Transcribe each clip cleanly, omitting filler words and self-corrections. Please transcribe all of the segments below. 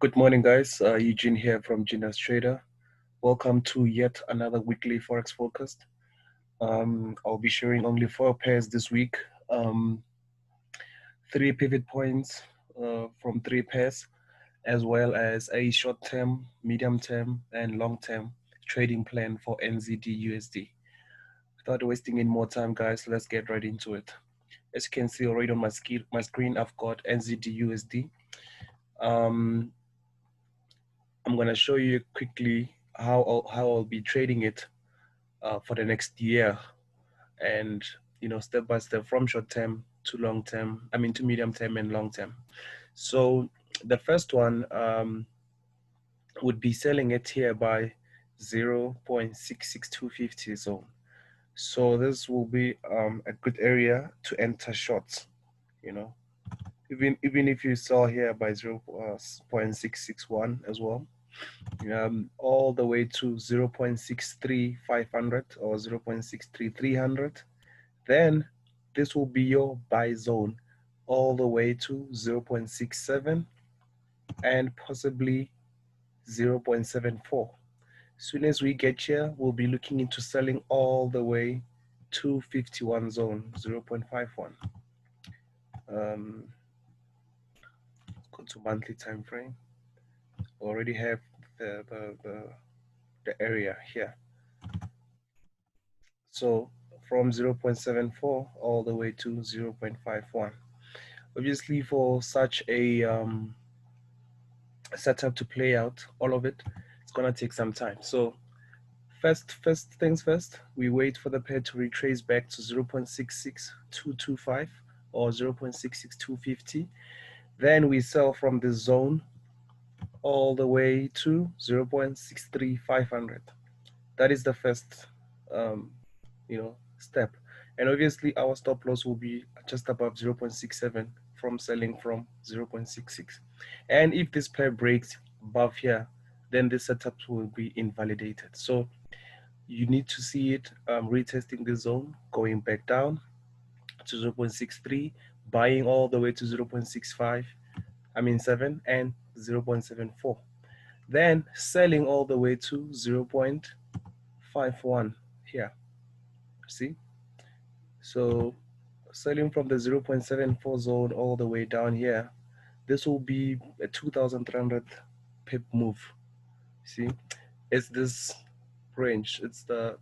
Good morning, guys. Eugene here from Genius Trader. Welcome to yet another weekly Forex Focused. I'll be sharing only 4 pairs this week. 3 pivot points from 3 pairs, as well as a short-term, medium-term, and long-term trading plan for NZD USD. Without wasting any more time, guys, let's get right into it. As you can see already on my screen, I've got NZD USD. I'm going to show you quickly how I'll be trading it for the next year, and step by step from short term to long term, to medium term and long term. So the first one would be selling it here by 0.66250 zone. So this will be a good area to enter shorts, even if you sell here by 0.661 as well, all the way to 0.63500 or 0.63300. Then this will be your buy zone all the way to 0.67 and possibly 0.74. Soon as we get here, we'll be looking into selling all the way to 51 zone, 0.51. Go to monthly time frame. Already have the area here. So from 0.74 all the way to 0.51. Obviously, for such a setup to play out, all of it, it's gonna take some time. So first things first, we wait for the pair to retrace back to 0.66225 or 0.66250. Then we sell from the zone all the way to 0.63500. That is the first step. And obviously our stop loss will be just above 0.67 from selling from 0.66. And if this pair breaks above here, then the setup will be invalidated. So you need to see it retesting the zone, going back down to 0.63, buying all the way to 0.65, 7 and 0.74. Then selling all the way to 0.51 here. See? So selling from the 0.74 zone all the way down here, this will be a 2,300 pip move. See, it's this range. It's the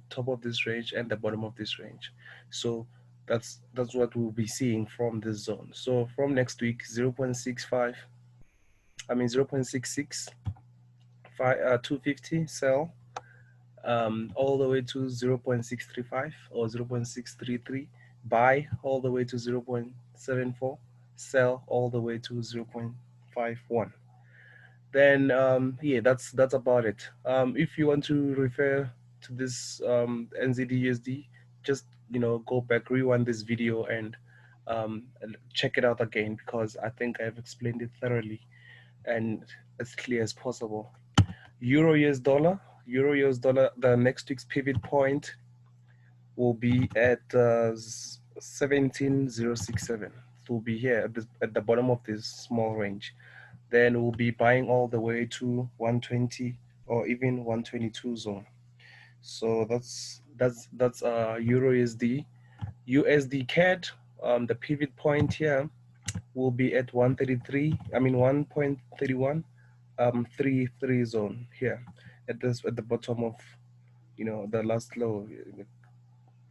top of this range and the bottom of this range. So that's what we'll be seeing from this zone. So from next week, 0.65, 0.66, 250 sell, all the way to 0.635 or 0.633, buy all the way to 0.74, sell all the way to 0.51. Then yeah, that's about it. If you want to refer to this NZD-USD, just go back, rewind this video, and check it out again, because I think I've explained it thoroughly and as clear as possible. Euro US dollar, the next week's pivot point will be at 17,067. It will be here at the bottom of this small range. Then we'll be buying all the way to 120 or even 122 zone. So that's Euro USD. USD CAD, the pivot point here will be at 133. 1.31. 33 zone here at the bottom of the last low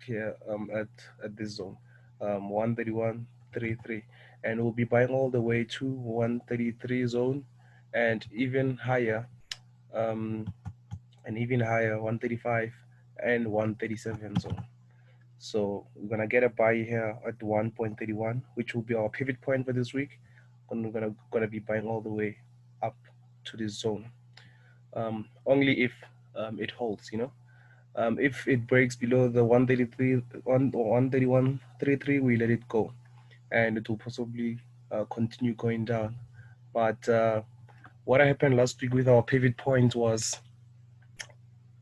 here at this zone, 131.33, and we'll be buying all the way to 133 zone and even higher, 135 and 137 zone. So we're gonna get a buy here at 1.31, which will be our pivot point for this week, and we're gonna be buying all the way up to this zone, only if it holds. If it breaks below the 133 or 131.33, we let it go, and it will possibly continue going down. But what happened last week with our pivot points was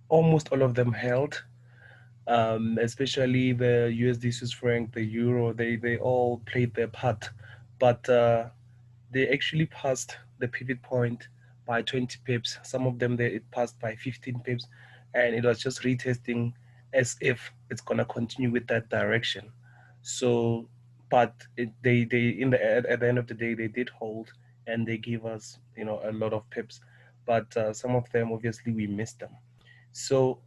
almost all of them held, especially the USD Swiss franc, the euro. They all played their part, but they actually passed the pivot point by 20 pips. Some of them it passed by 15 pips, and it was just retesting as if it's gonna continue with that direction. So, but they at the end of the day they did hold, and they gave us a lot of pips, but some of them obviously we missed them. So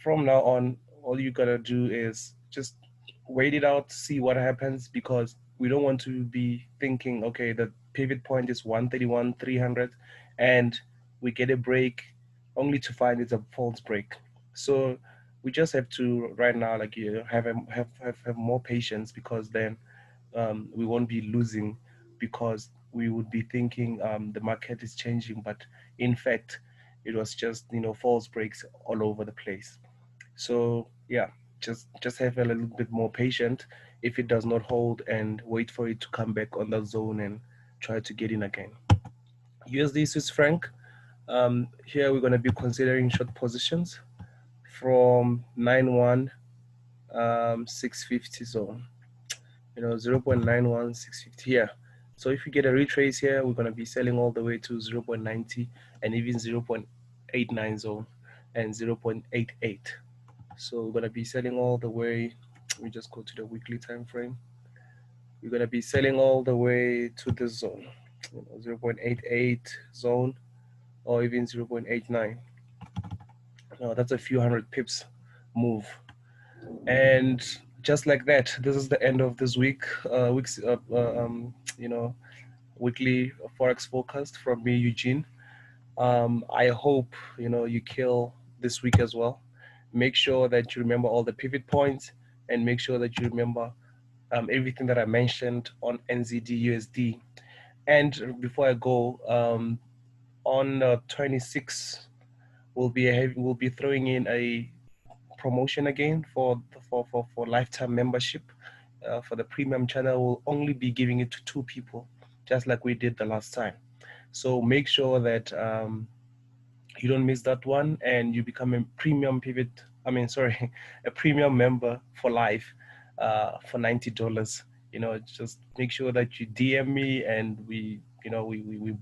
from now on, all you gotta do is just wait it out, see what happens, because we don't want to be thinking, okay, the pivot point is 131, 300, and we get a break only to find it's a false break. So we just have to right now, like have more patience, because then we won't be losing, because we would be thinking the market is changing, but in fact, it was just false breaks all over the place. So yeah, just have a little bit more patient if it does not hold, and wait for it to come back on that zone and try to get in again. USD Swiss franc. Here we're going to be considering short positions from 91 650 zone. 0.91650 here. So if we get a retrace here, we're going to be selling all the way to 0.90 and even 0.89 zone and 0.88. So we're gonna be selling all the way. Let me just go to the weekly time frame. We're gonna be selling all the way to this zone, 0.88 zone, or even 0.89. Now that's a few hundred pips move, and just like that, this is the end of this week's weekly forex forecast from me, Eugene. I hope you kill this week as well. Make sure that you remember all the pivot points, and make sure that you remember everything that I mentioned on NZD USD. And before I go, on 26, we'll be throwing in a promotion again for lifetime membership. For the premium channel, we'll only be giving it to 2 people, just like we did the last time. So make sure that you don't miss that one, and you become a premium pivot. I mean, sorry, a premium member for life, for $90. Just make sure that you DM me, and we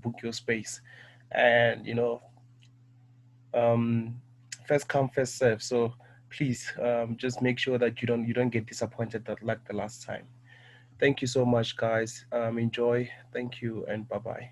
book your space, and um, first come first serve. So please, just make sure that you don't get disappointed that like the last time. Thank you so much, guys. Enjoy. Thank you, and bye bye.